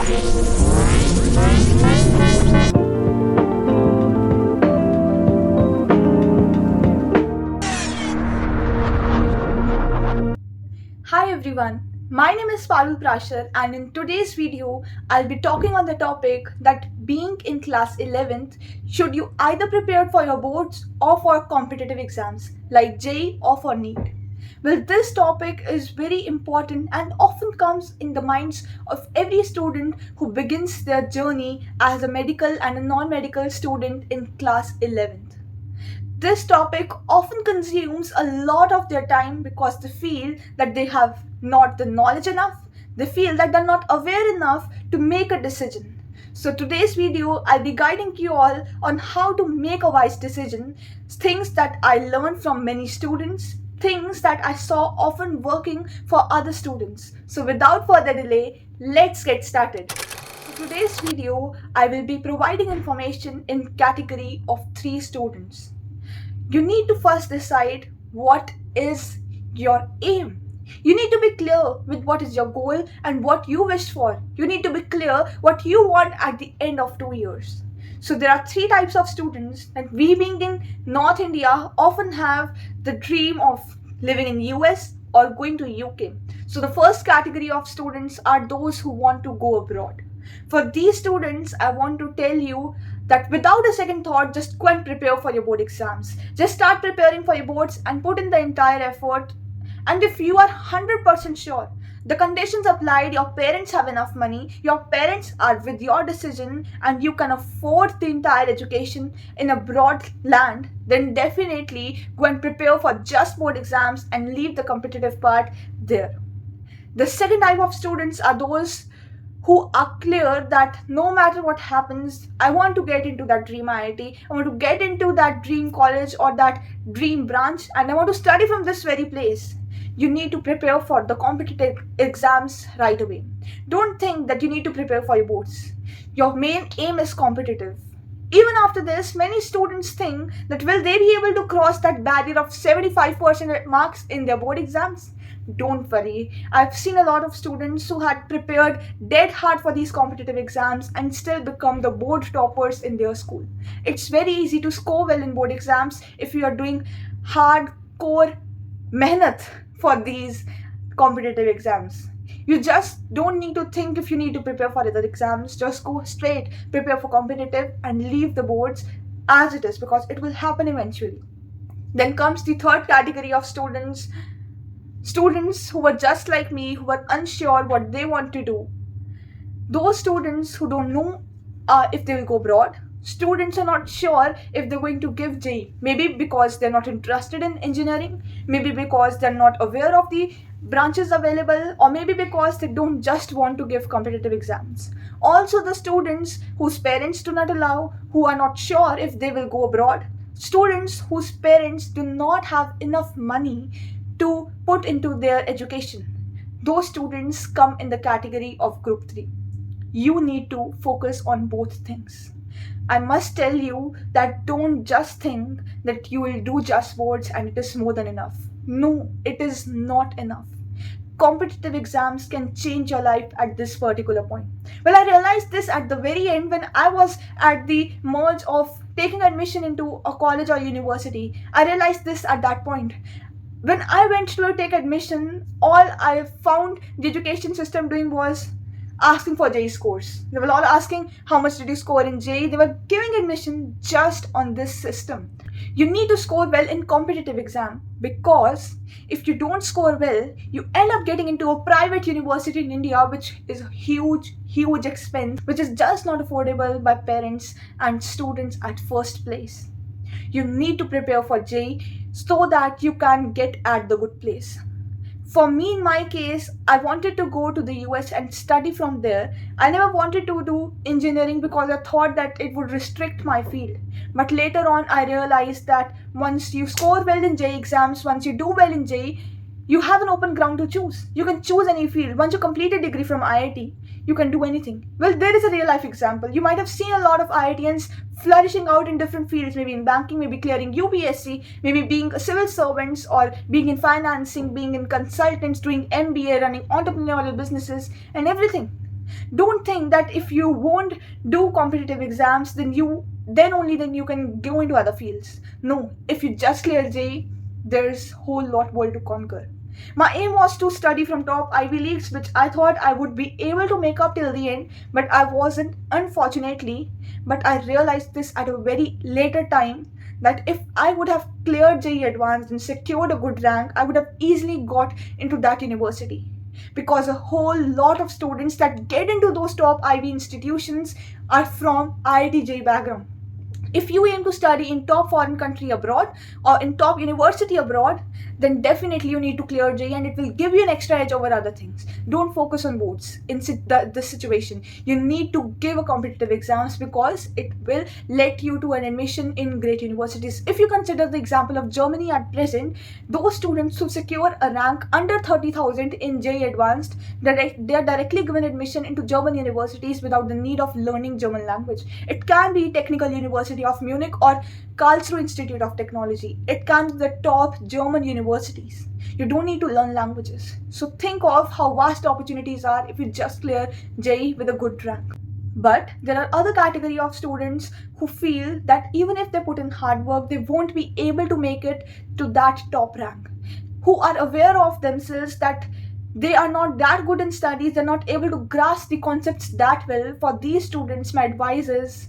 Hi everyone, my name is Parul Prashar and in today's video I'll be talking on the topic that being in class 11th, should you either prepare for your boards or for competitive exams like JEE or for NEET? Well, this topic is very important and often comes in the minds of every student who begins their journey as a medical and a non-medical student in class 11th. This topic often consumes a lot of their time because they feel that they have not the knowledge enough, they feel that they're not aware enough to make a decision. So today's video, I'll be guiding you all on how to make a wise decision, things that I learned from many students, things that I saw often working for other students. So without further delay, let's get started. For today's video, I will be providing information in category of 3 students. You need to first decide what is your aim. You need to be clear with what is your goal and what you wish for. You need to be clear what you want at the end of 2 years. So there are 3 types of students, and we being in North India often have the dream of living in US or going to UK. So the first category of students are those who want to go abroad. For these students, I want to tell you that without a second thought, just go and prepare for your board exams. Just start preparing for your boards and put in the entire effort. And if you are 100% sure the conditions applied, your parents have enough money, your parents are with your decision, and you can afford the entire education in a broad land, then definitely go and prepare for just board exams and leave the competitive part there. The second type of students are those who are clear that no matter what happens, I want to get into that dream IIT, I want to get into that dream college or that dream branch, and I want to study from this very place. You need to prepare for the competitive exams right away. Don't think that you need to prepare for your boards. Your main aim is competitive. Even after this, many students think that will they be able to cross that barrier of 75% marks in their board exams? Don't worry. I've seen a lot of students who had prepared dead hard for these competitive exams and still become the board toppers in their school. It's very easy to score well in board exams if you are doing hardcore mehnat for these competitive exams. You just don't need to think if you need to prepare for other exams. Just go straight, prepare for competitive and leave the boards as it is, because it will happen eventually. Then comes the third category of students who were just like me, who were unsure what they want to do. Those students who don't know if they will go abroad. Students are not sure if they're going to give JEE, maybe because they're not interested in engineering, maybe because they're not aware of the branches available, or maybe because they don't just want to give competitive exams. Also the students whose parents do not allow, who are not sure if they will go abroad. Students whose parents do not have enough money to put into their education. Those students come in the category of group 3. You need to focus on both things. I must tell you that don't just think that you will do just boards and it is more than enough. No, it is not enough. Competitive exams can change your life at this particular point. Well, I realized this at the very end when I was at the merge of taking admission into a college or university. I realized this at that point. When I went to take admission, all I found the education system doing was asking for JEE scores. They were all asking how much did you score in JEE. They were giving admission just on this system. You need to score well in competitive exam, because if you don't score well, you end up getting into a private university in India, which is a huge expense, which is just not affordable by parents and students at first place. You need to prepare for JEE so that you can get at the good place. For me, in my case, I wanted to go to the US and study from there. I never wanted to do engineering because I thought that it would restrict my field. But later on, I realized that once you score well in JEE exams, once you do well in JEE, you have an open ground to choose. You can choose any field. Once you complete a degree from IIT, you can do anything. Well, there is a real life example. You might have seen a lot of IITians flourishing out in different fields, maybe in banking, maybe clearing UPSC, maybe being civil servants, or being in financing, being in consultants, doing MBA, running entrepreneurial businesses and everything. Don't think that if you won't do competitive exams, then you can go into other fields. No, if you just clear JEE, there's whole lot world to conquer. My aim was to study from top Ivy Leagues, which I thought I would be able to make up till the end, but I wasn't, unfortunately. But I realized this at a very later time, that if I would have cleared JEE Advanced and secured a good rank, I would have easily got into that university. Because a whole lot of students that get into those top Ivy institutions are from IIT JEE background. If you aim to study in top foreign country abroad or in top university abroad, then definitely you need to clear JEE, and it will give you an extra edge over other things. Don't focus on boards in this situation. You need to give a competitive exams, because it will let you to an admission in great universities. If you consider the example of Germany at present, those students who secure a rank under 30,000 in JEE Advanced, they are directly given admission into German universities without the need of learning German language. It can be Technical University of Munich or Karlsruhe Institute of Technology. It can be the top German universities. You don't need to learn languages. So think of how vast opportunities are if you just clear JEE with a good rank. But there are other category of students who feel that even if they put in hard work, they won't be able to make it to that top rank. Who are aware of themselves that they are not that good in studies, they're not able to grasp the concepts that well. For these students, my advice is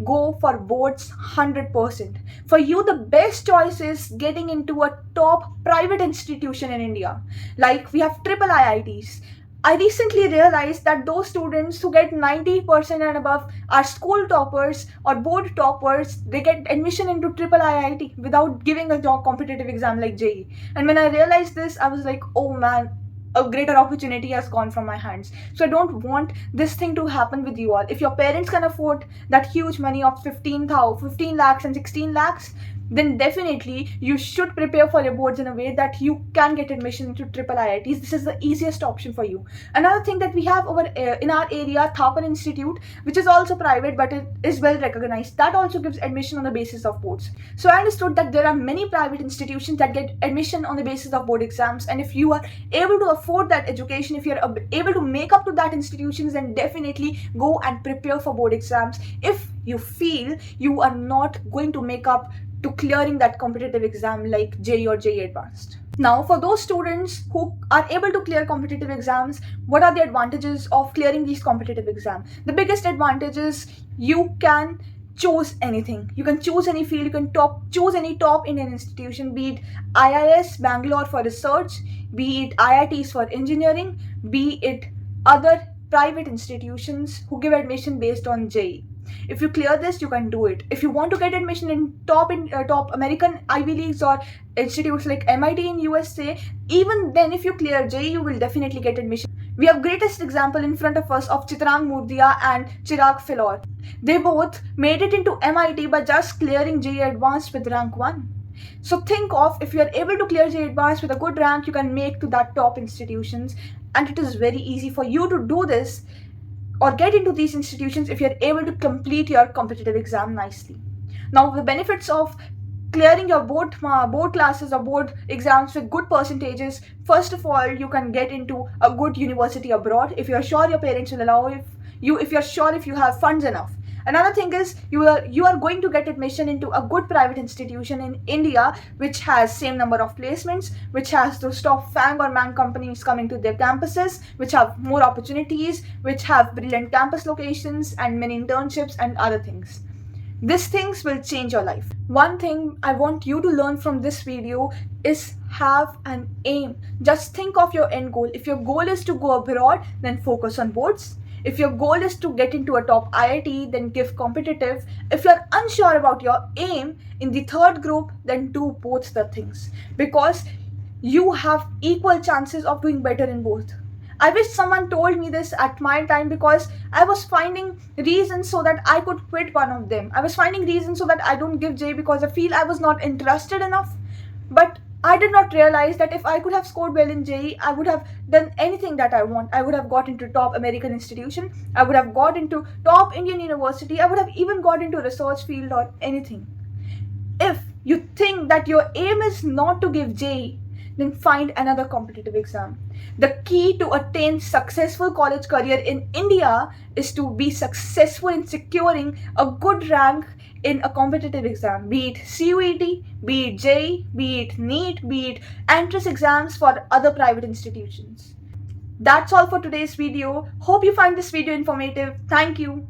go for boards 100%. For you, the best choice is getting into a top private institution in India. Like we have triple IITs. I recently realized that those students who get 90% and above are school toppers or board toppers. They get admission into triple IIT without giving a competitive exam like JEE. And when I realized this, I was like, oh man, a greater opportunity has gone from my hands. So I don't want this thing to happen with you all. If your parents can afford that huge money of 15 lakhs and 16 lakhs, then definitely you should prepare for your boards in a way that you can get admission into triple IITs. This is the easiest option for you. Another thing that we have over in our area, Thapar Institute, which is also private but it is well recognized, that also gives admission on the basis of boards. So I understood that there are many private institutions that get admission on the basis of board exams, and if you are able to afford that education, if you're able to make up to that institutions, then definitely go and prepare for board exams. If you feel you are not going to make up to clearing that competitive exam like JEE or JEE Advanced. Now, for those students who are able to clear competitive exams, what are the advantages of clearing these competitive exams? The biggest advantage is you can choose anything. You can choose any field. You can choose any top Indian institution, be it IIS Bangalore for research, be it IITs for engineering, be it other private institutions who give admission based on JEE. If you clear this, you can do it. If you want to get admission in top American Ivy Leagues or institutes like MIT in USA, even then if you clear JEE, you will definitely get admission. We have greatest example in front of us of Chitrang Murdia and Chirag Filor. They both made it into MIT by just clearing JEE Advanced with rank 1. So think of, if you are able to clear JEE Advanced with a good rank, you can make to that top institutions, and it is very easy for you to do this or get into these institutions if you're able to complete your competitive exam nicely. Now, the benefits of clearing your board classes or board exams with good percentages: first of all, you can get into a good university abroad if you're sure your parents will allow if you're sure if you have funds enough. Another thing is you are going to get admission into a good private institution in India, which has same number of placements, which has those top FANG or MANG companies coming to their campuses, which have more opportunities, which have brilliant campus locations and many internships and other things. These things will change your life. One thing I want you to learn from this video is have an aim. Just think of your end goal. If your goal is to go abroad, then focus on boards. If your goal is to get into a top IIT, then give competitive. If you're unsure about your aim in the third group, then do both the things, because you have equal chances of doing better in both. I wish someone told me this at my time, because I was finding reasons so that I could quit one of them. I was finding reasons so that I don't give JEE because I feel I was not interested enough. But I did not realize that if I could have scored well in JEE, I would have done anything that I want. I would have got into top American institution. I would have got into top Indian university. I would have even got into research field or anything. If you think that your aim is not to give JEE, then find another competitive exam. The key to attain successful college career in India is to be successful in securing a good rank in a competitive exam, be it CUET, be it JEE, be it NEET, be it entrance exams for other private institutions. That's all for today's video. Hope you find this video informative. Thank you.